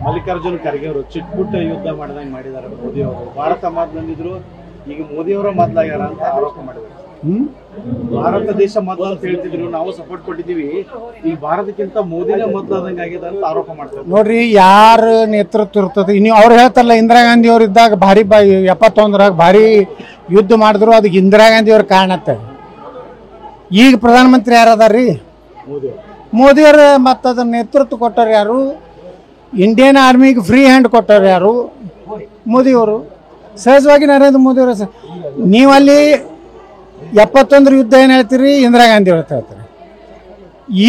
ಮಲ್ಲಿಕಾರ್ಜುನ್ ಖರ್ಗೆ ಅವರು ಚಿಟ್ಪುಟ್ಟ ಯುದ್ಧ ಮಾಡಿದಂಗೆ ಮಾಡಿದ್ದಾರೆ ಮೋದಿ ಅವರು. ಭಾರತ ಮೊದಲಂದಿದ್ರು, ಈಗ ಮೋದಿ ಅವರ ಮೊದಲಾಗ್ಯಾರ ಅಂತ ಆರೋಪ ಮಾಡಿದ್ದಾರೆ. ಭಾರತ ದೇಶ ಮೊದಲು ಅಂತ ಹೇಳ್ತಿದ್ರು, ನಾವು ಸಪೋರ್ಟ್ ಕೊಟ್ಟಿದ್ದೀವಿ, ಈಗ ಭಾರತಕ್ಕಿಂತ ಮೋದಿನೇ ಮೊದಲಾದಂಗೆ ಆಗಿದೆ ಅಂತ ಆರೋಪ ಮಾಡ್ತಾರೆ. ನೋಡ್ರಿ, ಯಾರ ನೇತೃತ್ವ ಇರ್ತದೆ. ನೀವು ಅವ್ರು ಹೇಳ್ತಾರಲ್ಲ, ಇಂದಿರಾ ಗಾಂಧಿ ಅವ್ರು ಇದ್ದಾಗ ಭಾರಿ 71ರಾಗ ಭಾರಿ ಯುದ್ಧ ಮಾಡಿದ್ರು, ಅದಕ್ಕೆ ಇಂದಿರಾ ಗಾಂಧಿ ಅವ್ರ ಕಾರಣತ್ತೆ. ಈಗ ಪ್ರಧಾನಮಂತ್ರಿ ಯಾರದಾರ್ರಿ? ಮೋದಿಯವ್ರ. ಮತ್ತು ಅದ್ರ ನೇತೃತ್ವ ಕೊಟ್ಟವ್ರು ಯಾರು? ಇಂಡಿಯನ್ ಆರ್ಮಿಗೆ ಫ್ರೀ ಹ್ಯಾಂಡ್ ಕೊಟ್ಟವ್ರು ಯಾರು? ಮೋದಿಯವರು. ಸಹಜವಾಗಿ ನರೇಂದ್ರ ಮೋದಿಯವರು. ನೀವಲ್ಲಿ 71 ಯುದ್ಧ ಏನು ಹೇಳ್ತೀರಿ? ಇಂದಿರಾ ಗಾಂಧಿ ಅವ್ರ ಹೇಳ್ತಾರೆ.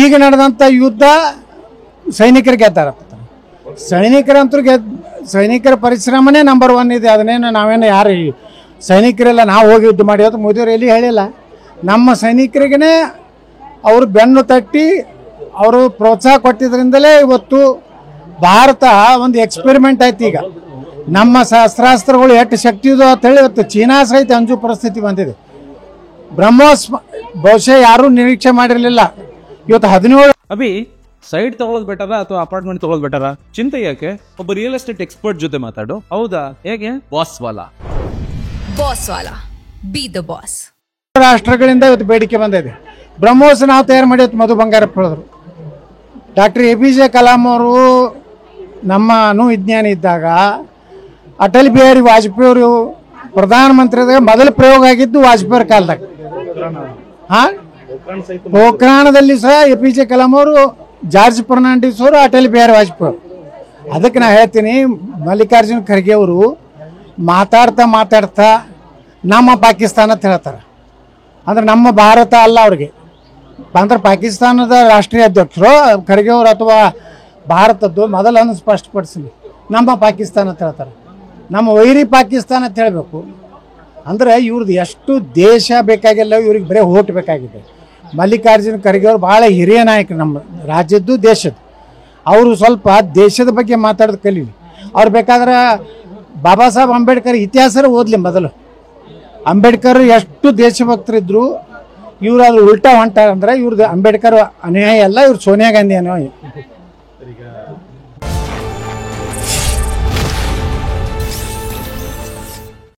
ಈಗ ನಡೆದಂಥ ಯುದ್ಧ ಸೈನಿಕರು ಗೆದ್ದಾರತ್ತ. ಸೈನಿಕರಂತೂ ಸೈನಿಕರ ಪರಿಶ್ರಮನೇ ನಂಬರ್ 1 ಇದೆ. ಅದನ್ನೇನು ನಾವೇನು ಯಾರು ಸೈನಿಕರೆಲ್ಲ ನಾವು ಹೋಗಿ ಯುದ್ಧ ಮಾಡಿ ಅಂತ ಮೋದಿಯವರು ಎಲ್ಲಿ ಹೇಳಿಲ್ಲ. ನಮ್ಮ ಸೈನಿಕರಿಗೇ ಅವರು ಬೆನ್ನು ತಟ್ಟಿ ಅವರು ಪ್ರೋತ್ಸಾಹ ಕೊಟ್ಟಿದ್ದರಿಂದಲೇ ಇವತ್ತು ಭಾರತ ಒಂದು ಎಕ್ಸ್ಪೆರಿಮೆಂಟ್ ಆಯ್ತು. ಈಗ ನಮ್ಮ ಶಸ್ತ್ರಾಸ್ತ್ರಗಳು ಎಷ್ಟು ಶಕ್ತಿ ಇದೋ ಅಂತೇಳಿ ಇವತ್ತು ಚೀನಾ ಸಹಿತ ಅಂಜು ಪರಿಸ್ಥಿತಿ ಬಂದಿದೆ. ಬ್ರಹ್ಮೋಸ್ ಬಹುಶಃ ಯಾರೂ ನಿರೀಕ್ಷೆ ಮಾಡಿರಲಿಲ್ಲ. ಇವತ್ತು 17 ಅಭಿ ಸೈಟ್ ತಗೊಳ್ಳೋದು ಬೆಟರ ಅಥವಾ ಅಪಾರ್ಟ್ಮೆಂಟ್ ತಗೊಳ್ಳೋದು ಬೆಟರ? ಚಿಂತೆ ಯಾಕೆ? ಒಬ್ಬ ರಿಯಲ್ ಎಸ್ಟೇಟ್ ಎಕ್ಸ್ಪರ್ಟ್ ಜೊತೆ ಮಾತಾಡು. ಹೌದಾ? ಹೇಗೆ? ಬಾಸ್ ವಾಲಾ ಬಿ ದ ಬಾಸ್. ರಾಷ್ಟ್ರಗಳಿಂದ ಇವತ್ತು ಬೇಡಿಕೆ ಬಂದಿದೆ. ಬ್ರಹ್ಮೋಸ್ ನಾವು ತಯಾರು ಮಾಡಿ ಮಧು ಬಂಗಾರಪ್ಪ ಹೇಳಿದ್ರು. ಡಾಕ್ಟರ್ APJ ಕಲಾಂ ಅವರು ನಮ್ಮ ವಿಜ್ಞಾನಿ ಇದ್ದಾಗ ಅಟಲ್ ಬಿಹಾರಿ ವಾಜಪೇಯಿ ಅವರು ಪ್ರಧಾನಮಂತ್ರಿದಾಗ ಮೊದಲ ಪ್ರಯೋಗ ಆಗಿದ್ದು ವಾಜಪೇಯಿ ಕಾಲದಾಗ. ಪೋಖ್ರಾಣದಲ್ಲಿ ಸಹ APJ ಕಲಾಂ ಅವರು, ಜಾರ್ಜ್ ಫರ್ನಾಂಡಿಸ್ ಅವರು, ಅಟಲ್ ಬಿಹಾರಿ ವಾಜಪೇಯಿ. ಅದಕ್ಕೆ ನಾ ಹೇಳ್ತೀನಿ, ಮಲ್ಲಿಕಾರ್ಜುನ್ ಖರ್ಗೆ ಅವರು ಮಾತಾಡ್ತಾ ನಮ್ಮ ಪಾಕಿಸ್ತಾನ ಅಂತ ಹೇಳ್ತಾರೆ. ಅಂದ್ರೆ ನಮ್ಮ ಭಾರತ ಅಲ್ಲ ಅವ್ರಿಗೆ. ಅಂದ್ರೆ ಪಾಕಿಸ್ತಾನದ ರಾಷ್ಟ್ರೀಯ ಅಧ್ಯಕ್ಷರು ಖರ್ಗೆ ಅವರು ಅಥವಾ ಭಾರತದ್ದು ಮೊದಲನ್ನು ಸ್ಪಷ್ಟಪಡಿಸಲಿ. ನಮ್ಮ ಪಾಕಿಸ್ತಾನ ಅಂತ ಹೇಳ್ತಾರೆ. ನಮ್ಮ ವೈರಿ ಪಾಕಿಸ್ತಾನ ಅಂತ ಹೇಳಬೇಕು. ಅಂದರೆ ಇವ್ರದ್ದು ಎಷ್ಟು ದೇಶ ಬೇಕಾಗಿಲ್ಲ, ಇವ್ರಿಗೆ ಬರೀ ಓಟ್ ಬೇಕಾಗಿದೆ. ಮಲ್ಲಿಕಾರ್ಜುನ್ ಖರ್ಗೆ ಅವರು ಭಾಳ ಹಿರಿಯ ನಾಯಕರು ನಮ್ಮ ರಾಜ್ಯದ್ದು ದೇಶದ್ದು. ಅವರು ಸ್ವಲ್ಪ ದೇಶದ ಬಗ್ಗೆ ಮಾತಾಡೋದು ಕಲೀಲಿ. ಅವ್ರು ಬೇಕಾದ್ರೆ ಬಾಬಾ ಸಾಹೇಬ್ ಅಂಬೇಡ್ಕರ್ ಇತಿಹಾಸ ಓದಲಿ ಮೊದಲು. ಅಂಬೇಡ್ಕರ್ ಎಷ್ಟು ದೇಶಭಕ್ತರಿದ್ರು, ಇವ್ರು ಅದು ಉಲ್ಟಾ ಹೊಂಟಾರಂದ್ರೆ ಇವ್ರದ್ದು ಅಂಬೇಡ್ಕರ್ ಅನ್ಯಾಯ ಅಲ್ಲ, ಇವ್ರು ಸೋನಿಯಾ ಗಾಂಧಿ ಅನ್ಯಾಯ. ಈಗ